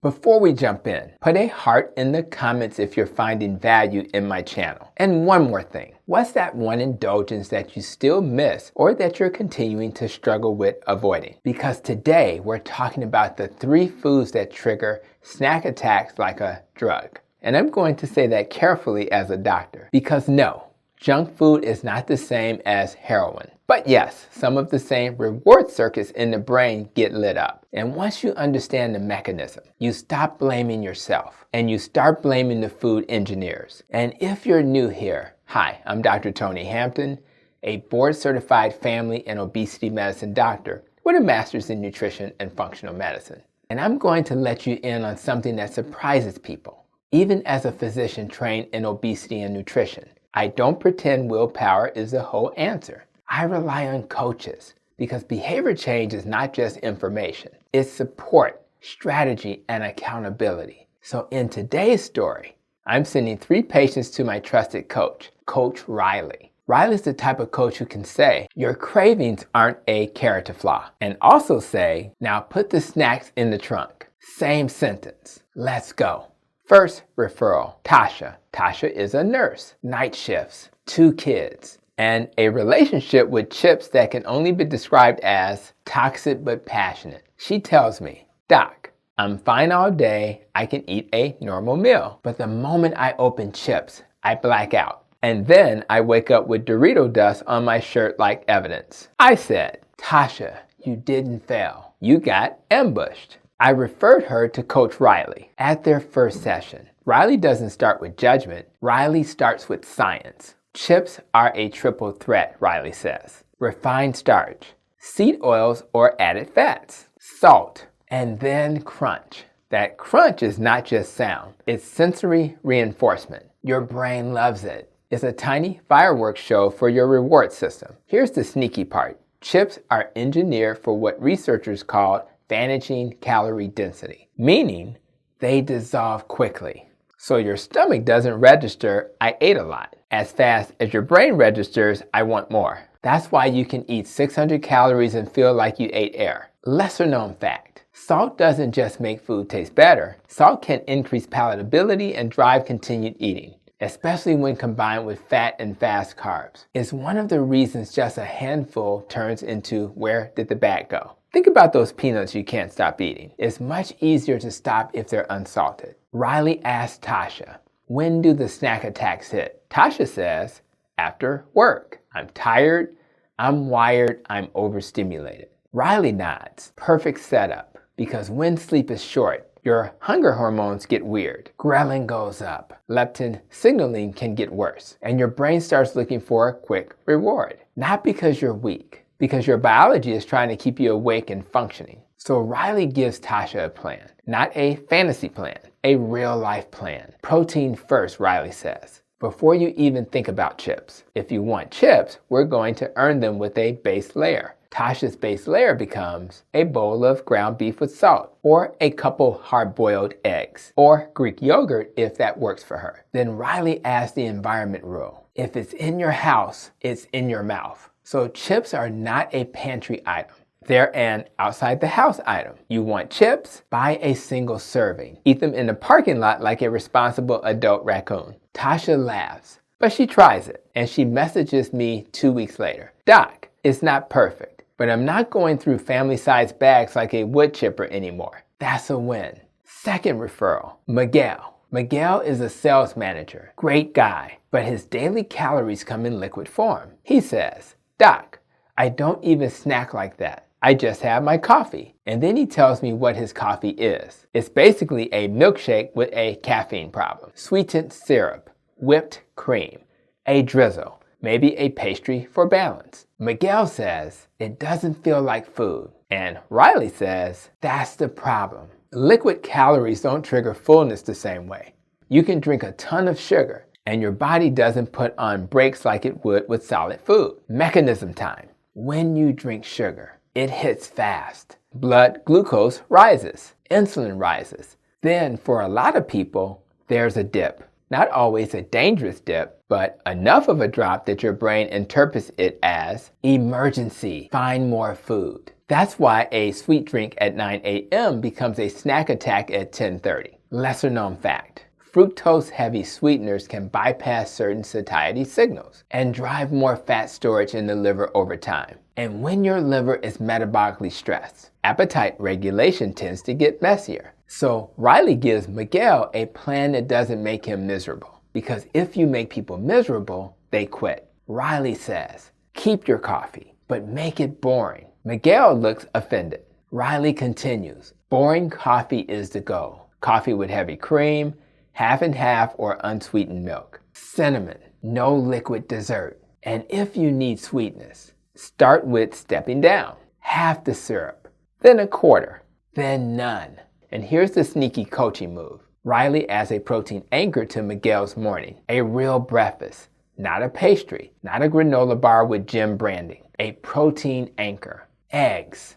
Before we jump in, put a heart in the comments if you're finding value in my channel. And one more thing, what's that one indulgence that you still miss or that you're continuing to struggle with avoiding? Because today we're talking about the 3 foods that trigger snack attacks like a drug. And I'm going to say that carefully as a doctor, because no, junk food is not the same as heroin. But yes, some of the same reward circuits in the brain get lit up. And once you understand the mechanism, you stop blaming yourself and you start blaming the food engineers. And if you're new here, hi, I'm Dr. Tony Hampton, a board-certified family and obesity medicine doctor with a master's in nutrition and functional medicine. And I'm going to let you in on something that surprises people. Even as a physician trained in obesity and nutrition, I don't pretend willpower is the whole answer. I rely on coaches because behavior change is not just information. It's support, strategy, and accountability. So in today's story, I'm sending 3 patients to my trusted coach, Coach Riley. Riley's the type of coach who can say, your cravings aren't a character flaw, and also say, now put the snacks in the trunk. Same sentence. Let's go. First referral, Tasha. Tasha is a nurse, night shifts, 2 kids, and a relationship with chips that can only be described as toxic but passionate. She tells me, Doc, I'm fine all day, I can eat a normal meal, but the moment I open chips, I black out. And then I wake up with Dorito dust on my shirt like evidence. I said, Tasha, you didn't fail. You got ambushed. I referred her to Coach Riley. At their first session, Riley doesn't start with judgment. Riley starts with science. Chips are a triple threat, Riley says. Refined starch, seed oils or added fats, salt, and then crunch. That crunch is not just sound, it's sensory reinforcement. Your brain loves it. It's a tiny fireworks show for your reward system. Here's the sneaky part. Chips are engineered for what researchers call vanishing calorie density, meaning they dissolve quickly. So your stomach doesn't register, I ate a lot, as fast as your brain registers, I want more. That's why you can eat 600 calories and feel like you ate air. Lesser known fact, salt doesn't just make food taste better. Salt can increase palatability and drive continued eating, especially when combined with fat and fast carbs. It's one of the reasons just a handful turns into where did the bag go? Think about those peanuts you can't stop eating. It's much easier to stop if they're unsalted. Riley asked Tasha, when do the snack attacks hit? Tasha says, after work. I'm tired, I'm wired, I'm overstimulated. Riley nods. Perfect setup. Because when sleep is short, your hunger hormones get weird. Ghrelin goes up. Leptin signaling can get worse. And your brain starts looking for a quick reward. Not because you're weak, because your biology is trying to keep you awake and functioning. So Riley gives Tasha a plan, not a fantasy plan, a real life plan. Protein first, Riley says, before you even think about chips. If you want chips, we're going to earn them with a base layer. Tasha's base layer becomes a bowl of ground beef with salt, or a couple hard-boiled eggs, or Greek yogurt if that works for her. Then Riley adds the environment rule. If it's in your house, it's in your mouth. So chips are not a pantry item. They're an outside the house item. You want chips? Buy a single serving. Eat them in the parking lot like a responsible adult raccoon. Tasha laughs, but she tries it, and she messages me 2 weeks later. Doc, it's not perfect, but I'm not going through family-sized bags like a wood chipper anymore. That's a win. Second referral, Miguel. Miguel is a sales manager. Great guy, but his daily calories come in liquid form. He says, Doc, I don't even snack like that. I just have my coffee. And then he tells me what his coffee is. It's basically a milkshake with a caffeine problem. Sweetened syrup, whipped cream, a drizzle, maybe a pastry for balance. Miguel says, it doesn't feel like food. And Riley says, that's the problem. Liquid calories don't trigger fullness the same way. You can drink a ton of sugar, and your body doesn't put on brakes like it would with solid food. Mechanism time. When you drink sugar, it hits fast. Blood glucose rises. Insulin rises. Then, for a lot of people, there's a dip. Not always a dangerous dip, but enough of a drop that your brain interprets it as emergency. Find more food. That's why a sweet drink at 9 a.m. becomes a snack attack at 10:30. Lesser known fact. Fructose-heavy sweeteners can bypass certain satiety signals and drive more fat storage in the liver over time. And when your liver is metabolically stressed, appetite regulation tends to get messier. So Riley gives Miguel a plan that doesn't make him miserable. Because if you make people miserable, they quit. Riley says, keep your coffee, but make it boring. Miguel looks offended. Riley continues, boring coffee is the goal. Coffee with heavy cream, half and half or unsweetened milk. Cinnamon, no liquid dessert. And if you need sweetness, start with stepping down. Half the syrup, then a quarter, then none. And here's the sneaky coaching move. Riley adds a protein anchor to Miguel's morning. A real breakfast, not a pastry, not a granola bar with gym branding. A protein anchor. Eggs,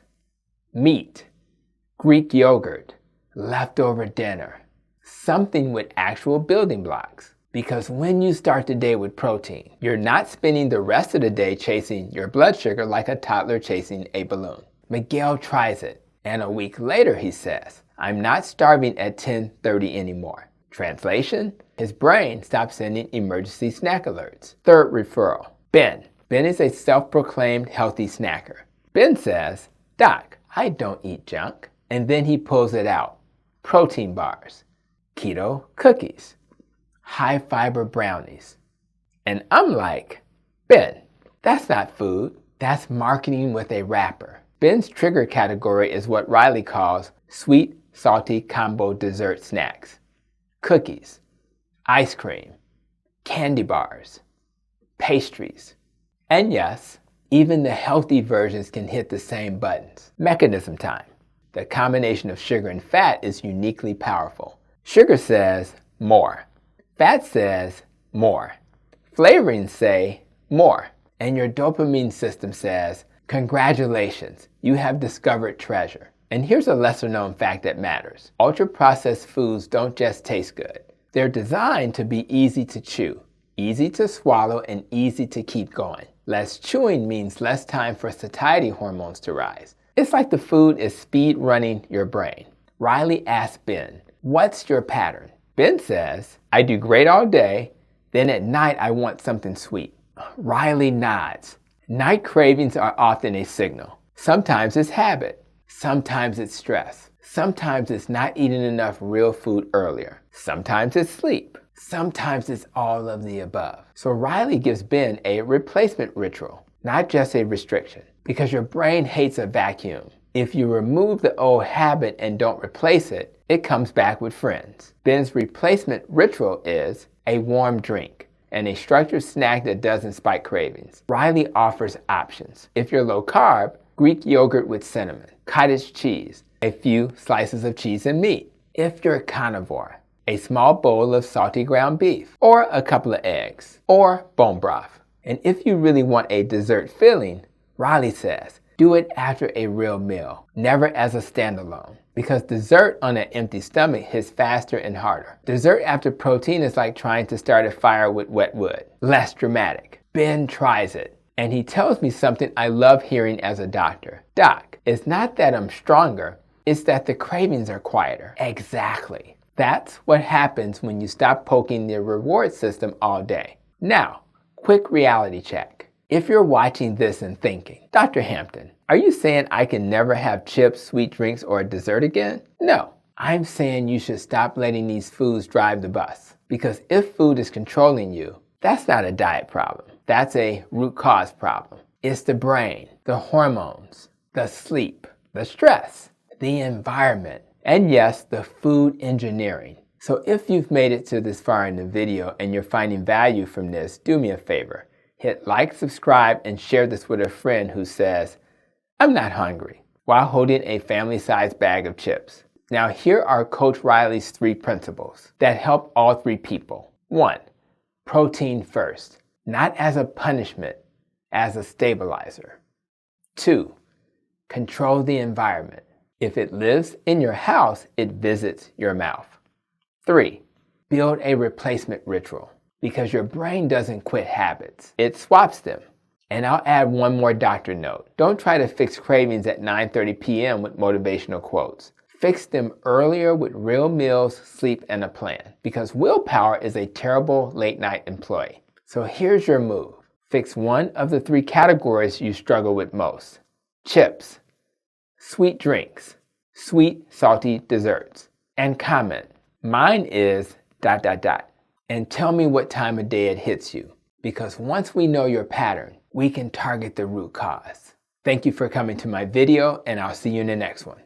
meat, Greek yogurt, leftover dinner. Something with actual building blocks. Because when you start the day with protein, you're not spending the rest of the day chasing your blood sugar like a toddler chasing a balloon. Miguel tries it, and a week later he says, I'm not starving at 10:30 anymore. Translation, his brain stopped sending emergency snack alerts. Third referral, Ben. Ben is a self-proclaimed healthy snacker. Ben says, Doc, I don't eat junk. And then he pulls it out. Protein bars, keto cookies, high fiber brownies. And I'm like, Ben, that's not food. That's marketing with a wrapper. Ben's trigger category is what Riley calls sweet, salty combo dessert snacks. Cookies, ice cream, candy bars, pastries. And yes, even the healthy versions can hit the same buttons. Mechanism time. The combination of sugar and fat is uniquely powerful. Sugar says more. Fat says more. Flavorings say more. And your dopamine system says, congratulations, you have discovered treasure. And here's a lesser known fact that matters. Ultra-processed foods don't just taste good. They're designed to be easy to chew, easy to swallow, and easy to keep going. Less chewing means less time for satiety hormones to rise. It's like the food is speed running your brain. Riley asks Ben, what's your pattern? Ben says, I do great all day, then at night I want something sweet. Riley nods. Night cravings are often a signal. Sometimes it's habit. Sometimes it's stress. Sometimes it's not eating enough real food earlier. Sometimes it's sleep. Sometimes it's all of the above. So Riley gives Ben a replacement ritual, not just a restriction, because your brain hates a vacuum. If you remove the old habit and don't replace it, it comes back with friends. Ben's replacement ritual is a warm drink and a structured snack that doesn't spike cravings. Riley offers options. If you're low carb, Greek yogurt with cinnamon, cottage cheese, a few slices of cheese and meat. If you're a carnivore, a small bowl of salty ground beef, or a couple of eggs, or bone broth. And if you really want a dessert filling, Riley says, do it after a real meal, never as a standalone. Because dessert on an empty stomach hits faster and harder. Dessert after protein is like trying to start a fire with wet wood. Less dramatic. Ben tries it, and he tells me something I love hearing as a doctor. Doc, it's not that I'm stronger, it's that the cravings are quieter. Exactly. That's what happens when you stop poking the reward system all day. Now, quick reality check. If you're watching this and thinking, Dr. Hampton, are you saying I can never have chips, sweet drinks, or a dessert again? No. I'm saying you should stop letting these foods drive the bus. Because if food is controlling you, that's not a diet problem. That's a root cause problem. It's the brain, the hormones, the sleep, the stress, the environment, and yes, the food engineering. So if you've made it to this far in the video and you're finding value from this, do me a favor. Hit like, subscribe, and share this with a friend who says, I'm not hungry, while holding a family-sized bag of chips. Now here are Coach Riley's 3 principles that help all 3 people. 1, protein first, not as a punishment, as a stabilizer. 2, control the environment. If it lives in your house, it visits your mouth. 3, build a replacement ritual. Because your brain doesn't quit habits, it swaps them. And I'll add one more doctor note. Don't try to fix cravings at 9:30 p.m. with motivational quotes. Fix them earlier with real meals, sleep, and a plan. Because willpower is a terrible late-night employee. So here's your move. Fix one of the 3 categories you struggle with most. Chips, sweet drinks, sweet, salty desserts. And comment, mine is ... And tell me what time of day it hits you. Because once we know your pattern, we can target the root cause. Thank you for coming to my video, and I'll see you in the next one.